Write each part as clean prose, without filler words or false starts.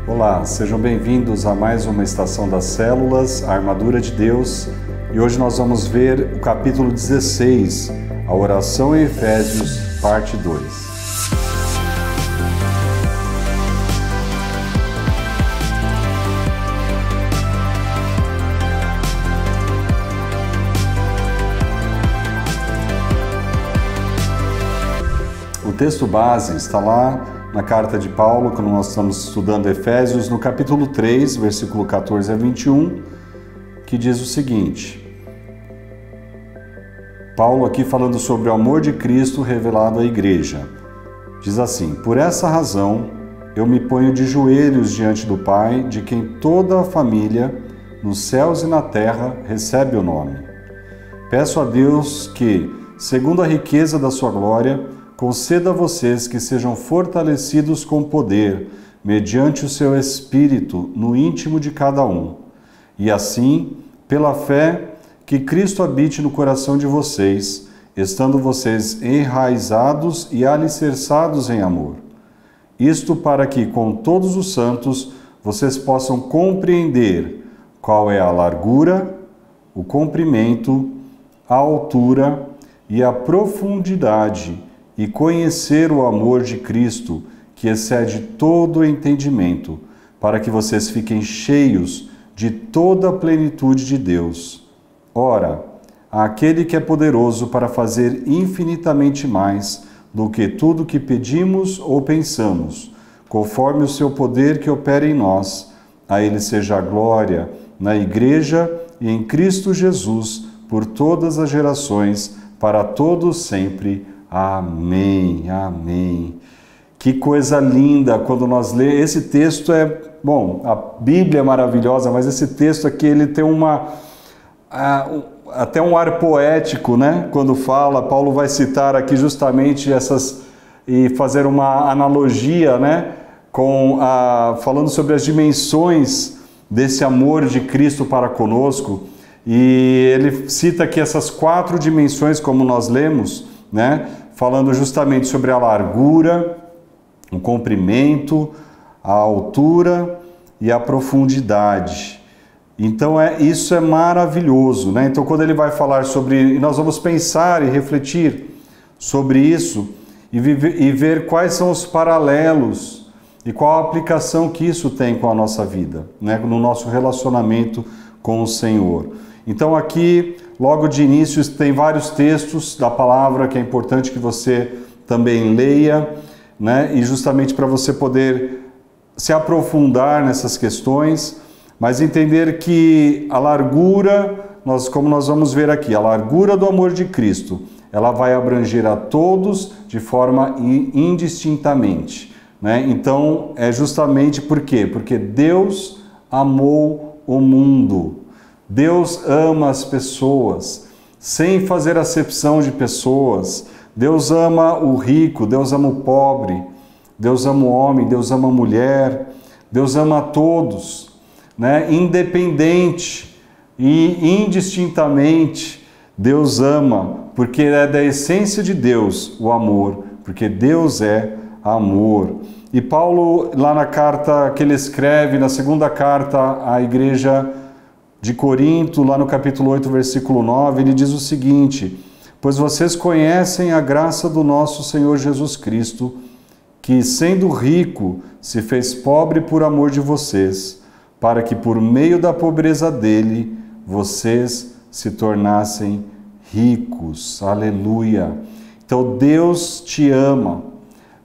Olá, sejam bem-vindos a mais uma Estação das Células, a Armadura de Deus, e hoje nós vamos ver o capítulo 16, a oração em Efésios, parte 2. O texto base está lá na carta de Paulo, quando nós estamos estudando Efésios, no capítulo 3, versículo 14 a 21, que diz o seguinte: Paulo aqui falando sobre o amor de Cristo revelado à igreja. Diz assim: por essa razão eu me ponho de joelhos diante do Pai, de quem toda a família, nos céus e na terra, recebe o nome. Peço a Deus que, segundo a riqueza da sua glória, conceda a vocês que sejam fortalecidos com poder, mediante o seu Espírito, no íntimo de cada um. E assim, pela fé, que Cristo habite no coração de vocês, estando vocês enraizados e alicerçados em amor. Isto para que, com todos os santos, vocês possam compreender qual é a largura, o comprimento, a altura e a profundidade, e conhecer o amor de Cristo, que excede todo o entendimento, para que vocês fiquem cheios de toda a plenitude de Deus. Ora, aquele que é poderoso para fazer infinitamente mais do que tudo que pedimos ou pensamos, conforme o seu poder que opera em nós, a ele seja a glória na Igreja e em Cristo Jesus, por todas as gerações, para todos sempre. Amém, amém. Que coisa linda quando nós lemos. Esse texto bom, a Bíblia é maravilhosa, mas esse texto aqui ele tem até um ar poético, né? Quando fala, Paulo vai citar aqui justamente essas e fazer uma analogia, né? Falando sobre as dimensões desse amor de Cristo para conosco. E ele cita aqui essas 4 dimensões, como nós lemos, né? Falando justamente sobre a largura, o comprimento, a altura e a profundidade. Então isso é maravilhoso, né? Então quando ele vai falar sobre, nós vamos pensar e refletir sobre isso e ver quais são os paralelos e qual a aplicação que isso tem com a nossa vida, né? No nosso relacionamento com o Senhor. Então aqui, logo de início, tem vários textos da palavra que é importante que você também leia, né? E justamente para você poder se aprofundar nessas questões, mas entender que a largura, como nós vamos ver aqui, a largura do amor de Cristo, ela vai abranger a todos de forma indistintamente, né? Então, é justamente por quê? Porque Deus amou o mundo. Deus ama as pessoas, sem fazer acepção de pessoas. Deus ama o rico, Deus ama o pobre, Deus ama o homem, Deus ama a mulher, Deus ama a todos, né? Independente e indistintamente, Deus ama, porque é da essência de Deus o amor, porque Deus é amor. E Paulo, lá na carta que ele escreve, na segunda carta à igreja de Corinto, lá no capítulo 8, versículo 9, ele diz o seguinte: pois vocês conhecem a graça do nosso Senhor Jesus Cristo, que, sendo rico, se fez pobre por amor de vocês, para que por meio da pobreza dele, vocês se tornassem ricos. Aleluia! Então Deus te ama,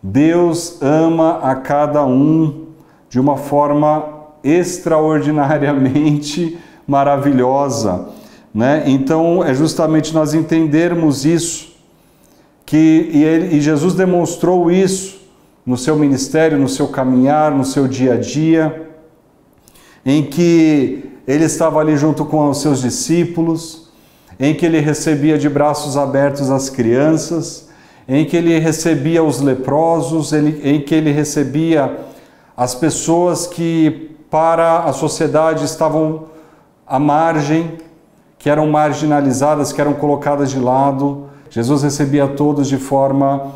Deus ama a cada um de uma forma extraordinariamente maravilhosa, né? Então é justamente nós entendermos isso, e Jesus demonstrou isso no seu ministério, no seu caminhar, no seu dia a dia, em que ele estava ali junto com os seus discípulos, em que ele recebia de braços abertos as crianças, em que ele recebia os leprosos, em que ele recebia as pessoas que para a sociedade estavam à margem, que eram marginalizadas, que eram colocadas de lado. Jesus recebia todos de forma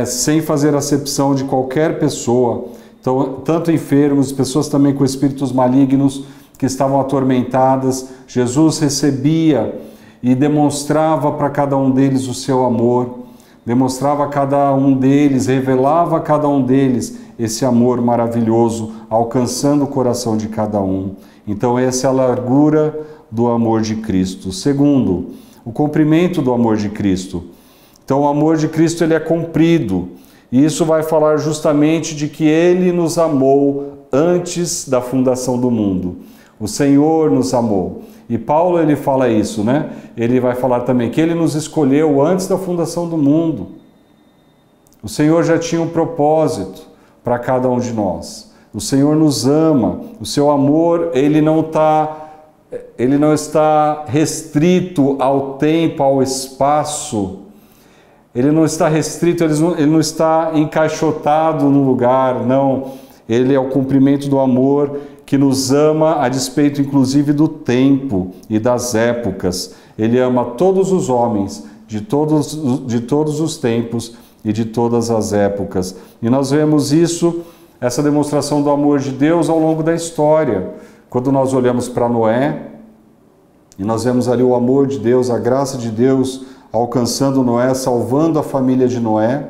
sem fazer acepção de qualquer pessoa. Então, tanto enfermos, pessoas também com espíritos malignos que estavam atormentadas, Jesus recebia e demonstrava para cada um deles o seu amor, demonstrava a cada um deles, revelava a cada um deles esse amor maravilhoso, alcançando o coração de cada um. Então essa é a largura do amor de Cristo. Segundo, o comprimento do amor de Cristo. Então o amor de Cristo ele é comprido, e isso vai falar justamente de que Ele nos amou antes da fundação do mundo. O Senhor nos amou. E Paulo ele fala isso, né? Ele vai falar também que Ele nos escolheu antes da fundação do mundo. O Senhor já tinha um propósito para cada um de nós. O Senhor nos ama. O seu amor, ele não está restrito ao tempo, ao espaço. Ele não está restrito, ele não está encaixotado no lugar, não. Ele é o cumprimento do amor que nos ama a despeito inclusive do tempo e das épocas. Ele ama todos os homens, de todos os tempos e de todas as épocas. E nós vemos isso, essa demonstração do amor de Deus ao longo da história. Quando nós olhamos para Noé, e nós vemos ali o amor de Deus, a graça de Deus alcançando Noé, salvando a família de Noé,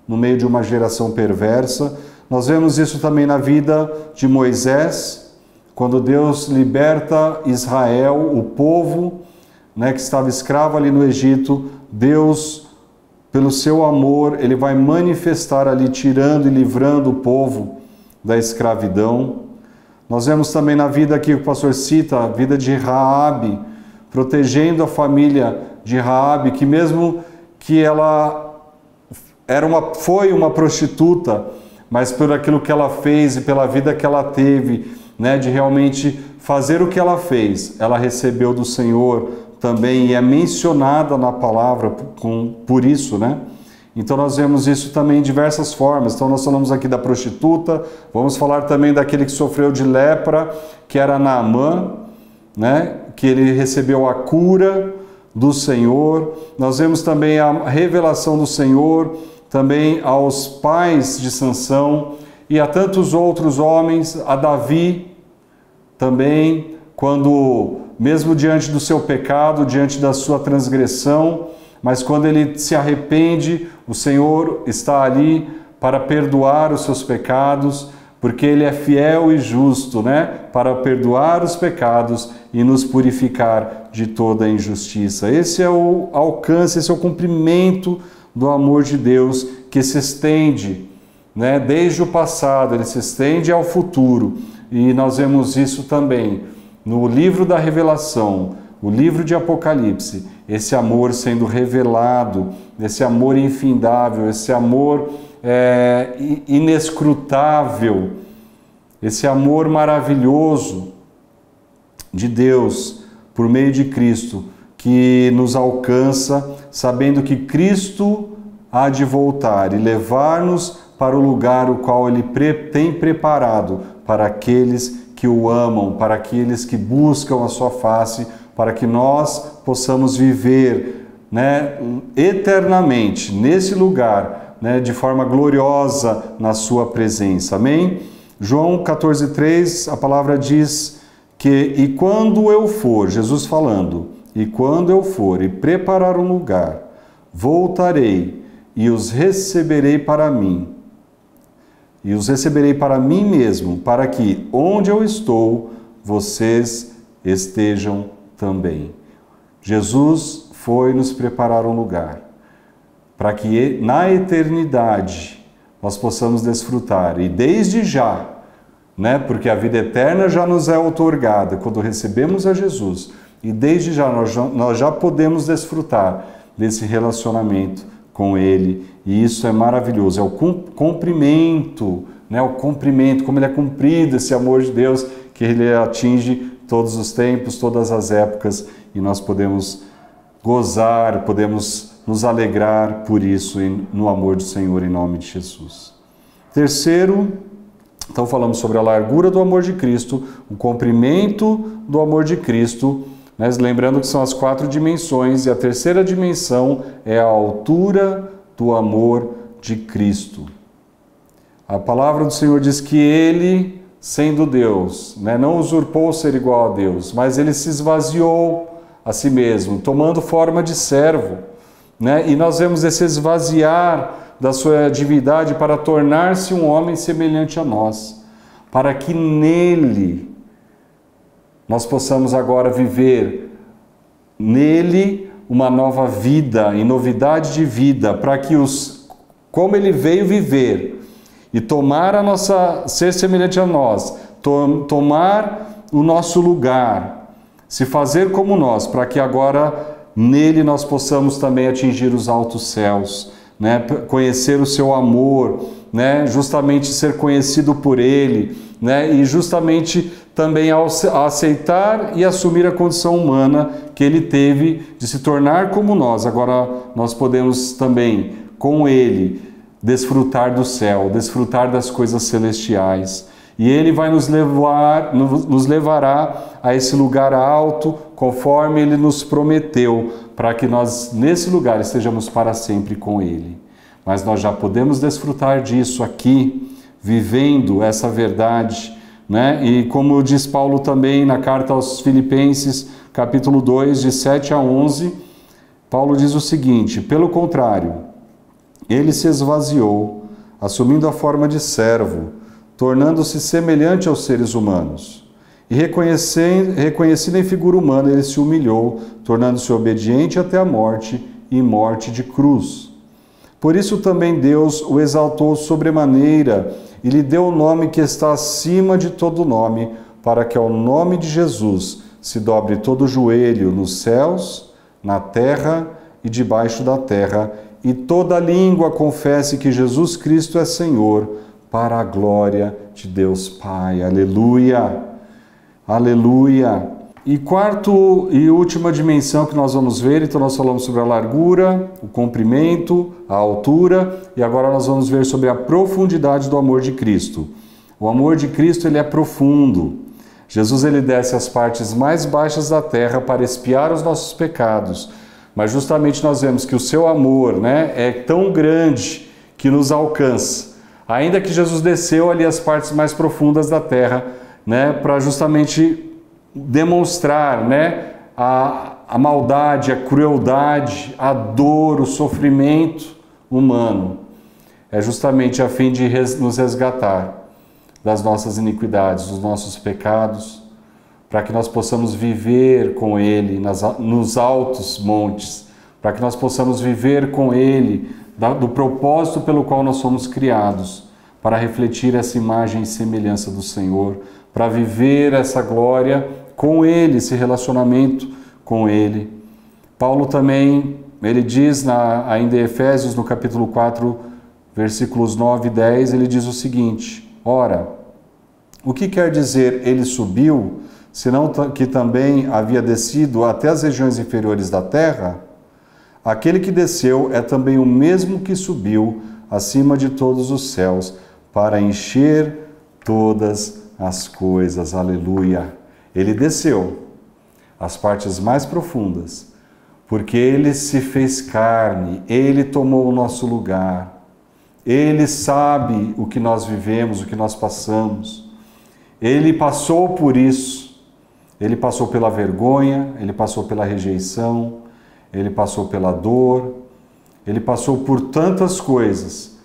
no meio de uma geração perversa. Nós vemos isso também na vida de Moisés, quando Deus liberta Israel, o povo, né, que estava escravo ali no Egito. Deus, pelo seu amor, ele vai manifestar ali, tirando e livrando o povo da escravidão. Nós vemos também na vida aqui, o pastor cita, a vida de Raabe, protegendo a família de Raabe, que mesmo que ela foi uma prostituta, mas por aquilo que ela fez e pela vida que ela teve, né, de realmente fazer o que ela fez, ela recebeu do Senhor também, e é mencionada na palavra por isso, né? Então nós vemos isso também em diversas formas. Então nós falamos aqui da prostituta, vamos falar também daquele que sofreu de lepra, que era Naamã, né? Que ele recebeu a cura do Senhor. Nós vemos também a revelação do Senhor também aos pais de Sansão e a tantos outros homens, a Davi também, quando mesmo diante do seu pecado, diante da sua transgressão, mas quando ele se arrepende, o Senhor está ali para perdoar os seus pecados, porque Ele é fiel e justo, né? Para perdoar os pecados e nos purificar de toda a injustiça. Esse é o alcance, esse é o cumprimento do amor de Deus, que se estende, né? Desde o passado, ele se estende ao futuro. E nós vemos isso também no livro da Revelação, o livro de Apocalipse, esse amor sendo revelado, esse amor infindável, esse amor inescrutável, esse amor maravilhoso de Deus por meio de Cristo, que nos alcança, sabendo que Cristo há de voltar e levar-nos para o lugar o qual Ele tem preparado para aqueles que o amam, para aqueles que buscam a sua face, para que nós possamos viver, né, eternamente nesse lugar, né, de forma gloriosa na sua presença. Amém? João 14,3, a palavra diz que, e quando eu for, Jesus falando, e quando eu for e preparar um lugar, voltarei e os receberei para mim. E os receberei para mim mesmo, para que, onde eu estou, vocês estejam também. Jesus foi nos preparar um lugar, para que na eternidade nós possamos desfrutar, e desde já, né, porque a vida eterna já nos é outorgada quando recebemos a Jesus, e desde já nós já podemos desfrutar desse relacionamento com Ele, e isso é maravilhoso, é o cumprimento, né, o cumprimento, como Ele é cumprido, esse amor de Deus, que Ele atinge todos os tempos, todas as épocas, e nós podemos gozar, podemos nos alegrar por isso no amor do Senhor, em nome de Jesus. Terceiro, então falamos sobre a largura do amor de Cristo, o comprimento do amor de Cristo, né? Lembrando que são as 4 dimensões, e a terceira dimensão é a altura do amor de Cristo. A palavra do Senhor diz que ele, sendo Deus, né, não usurpou ser igual a Deus, mas ele se esvaziou a si mesmo, tomando forma de servo, né? E nós vemos esse esvaziar da sua divindade para tornar-se um homem semelhante a nós, para que nele nós possamos agora viver nele uma nova vida, em novidade de vida, para que como ele veio viver e tomar a nossa, ser semelhante a nós, tomar o nosso lugar, se fazer como nós, para que agora nele nós possamos também atingir os altos céus, né? Conhecer o seu amor, né? Justamente ser conhecido por ele, né? E justamente também aceitar e assumir a condição humana que ele teve de se tornar como nós. Agora nós podemos também, com ele, desfrutar do céu, desfrutar das coisas celestiais. E ele vai nos levará a esse lugar alto, conforme ele nos prometeu, para que nós, nesse lugar, estejamos para sempre com ele. Mas nós já podemos desfrutar disso aqui, vivendo essa verdade, né? E como diz Paulo também na carta aos Filipenses, capítulo 2, de 7 a 11, Paulo diz o seguinte: pelo contrário, ele se esvaziou, assumindo a forma de servo, tornando-se semelhante aos seres humanos. E reconhecido em figura humana, ele se humilhou, tornando-se obediente até a morte, e morte de cruz. Por isso também Deus o exaltou sobremaneira e lhe deu o nome que está acima de todo nome, para que ao nome de Jesus se dobre todo o joelho nos céus, na terra e debaixo da terra, e toda língua confesse que Jesus Cristo é Senhor, para a glória de Deus Pai. Aleluia! Aleluia! E quarto e última dimensão que nós vamos ver, então nós falamos sobre a largura, o comprimento, a altura, e agora nós vamos ver sobre a profundidade do amor de Cristo. O amor de Cristo, ele é profundo. Jesus, ele desce às partes mais baixas da terra para expiar os nossos pecados, mas justamente nós vemos que o seu amor, né, é tão grande que nos alcança. Ainda que Jesus desceu ali às partes mais profundas da terra, né, para justamente demonstrar, né, a maldade, a crueldade, a dor, o sofrimento humano. É justamente a fim de nos resgatar das nossas iniquidades, dos nossos pecados, para que nós possamos viver com Ele nos altos montes, para que nós possamos viver com Ele do propósito pelo qual nós somos criados, para refletir essa imagem e semelhança do Senhor, para viver essa glória com Ele, esse relacionamento com Ele. Paulo também, ele diz ainda em Efésios, no capítulo 4, versículos 9 e 10, ele diz o seguinte: ora, o que quer dizer ele subiu, senão que também havia descido até as regiões inferiores da terra? Aquele que desceu é também o mesmo que subiu acima de todos os céus, para encher todas as coisas. Aleluia! Ele desceu às partes mais profundas, porque ele se fez carne, ele tomou o nosso lugar, ele sabe o que nós vivemos, o que nós passamos, ele passou por isso, ele passou pela vergonha, ele passou pela rejeição, ele passou pela dor, ele passou por tantas coisas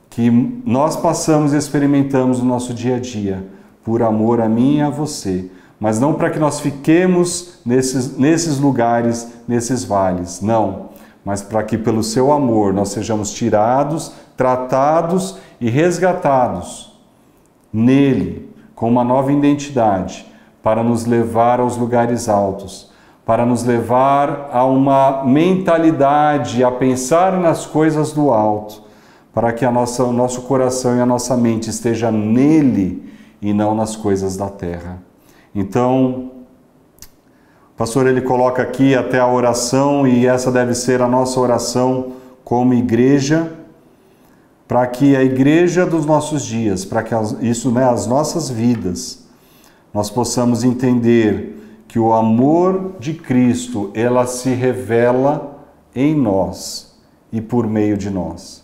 que nós passamos e experimentamos no nosso dia a dia, por amor a mim e a você, mas não para que nós fiquemos nesses lugares, nesses vales, não, mas para que pelo seu amor nós sejamos tirados, tratados e resgatados nele, com uma nova identidade, para nos levar aos lugares altos, para nos levar a uma mentalidade, a pensar nas coisas do alto, para que o nosso coração e a nossa mente esteja nele e não nas coisas da terra. Então, o pastor, ele coloca aqui até a oração, e essa deve ser a nossa oração como igreja, para que a igreja dos nossos dias, para que isso, né, as nossas vidas, nós possamos entender que o amor de Cristo, ela se revela em nós e por meio de nós.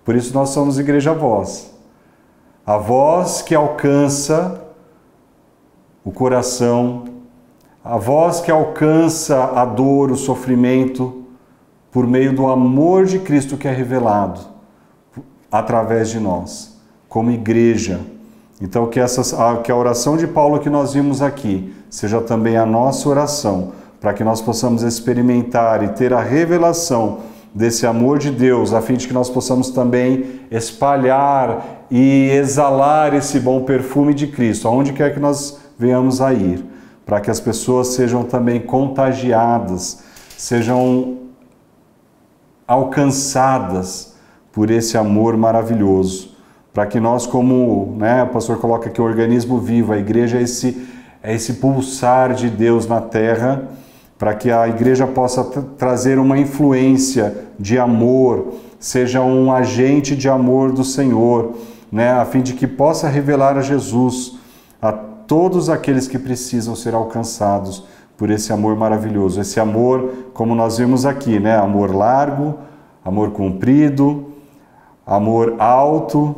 Por isso nós somos Igreja Voz. a voz que alcança o coração, a voz que alcança a dor, o sofrimento, por meio do amor de Cristo que é revelado através de nós, como igreja. Então que a oração de Paulo que nós vimos aqui seja também a nossa oração, para que nós possamos experimentar e ter a revelação desse amor de Deus, a fim de que nós possamos também espalhar e exalar esse bom perfume de Cristo, aonde quer que nós venhamos a ir, para que as pessoas sejam também contagiadas, sejam alcançadas por esse amor maravilhoso, para que nós, como o pastor coloca aqui, o organismo vivo, a igreja é esse pulsar de Deus na terra, para que a igreja possa trazer uma influência de amor, seja um agente de amor do Senhor, a fim de que possa revelar a Jesus a todos aqueles que precisam ser alcançados por esse amor maravilhoso. Esse amor, como nós vimos aqui, amor largo, amor comprido, amor alto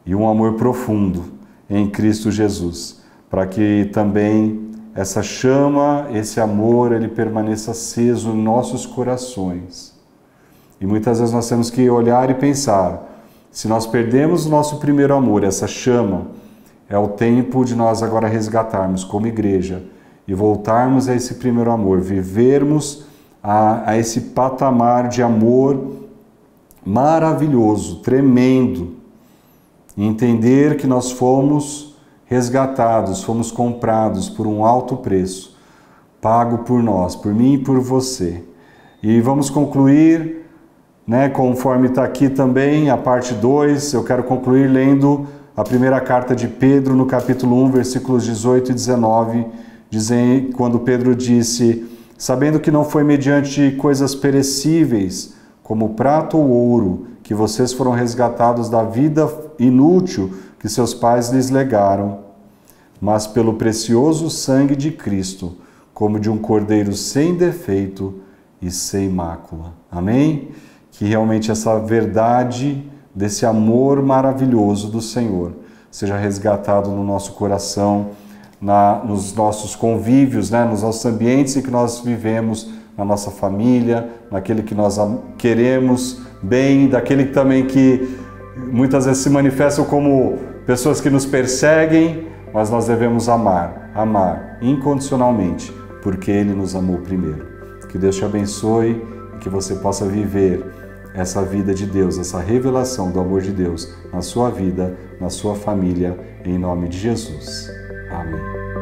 e um amor profundo em Cristo Jesus, para que também essa chama, esse amor, ele permaneça aceso em nossos corações. E muitas vezes nós temos que olhar e pensar, se nós perdemos o nosso primeiro amor, essa chama, é o tempo de nós agora resgatarmos como igreja e voltarmos a esse primeiro amor, vivermos a esse patamar de amor maravilhoso, tremendo, e entender que nós fomos resgatados, fomos comprados por um alto preço, pago por nós, por mim e por você. E vamos concluir, conforme está aqui também, a parte 2, eu quero concluir lendo a primeira carta de Pedro, no capítulo 1, versículos 18 e 19, quando Pedro disse: sabendo que não foi mediante coisas perecíveis, como prata ou ouro, que vocês foram resgatados da vida inútil que seus pais lhes legaram, mas pelo precioso sangue de Cristo, como de um cordeiro sem defeito e sem mácula. Amém? Que realmente essa verdade desse amor maravilhoso do Senhor seja resgatado no nosso coração, nos nossos convívios, nos nossos ambientes em que nós vivemos, na nossa família, naquele que nós queremos bem, daquele também que muitas vezes se manifestam como pessoas que nos perseguem, mas nós devemos amar incondicionalmente, porque Ele nos amou primeiro. Que Deus te abençoe e que você possa viver essa vida de Deus, essa revelação do amor de Deus na sua vida, na sua família, em nome de Jesus. Amém.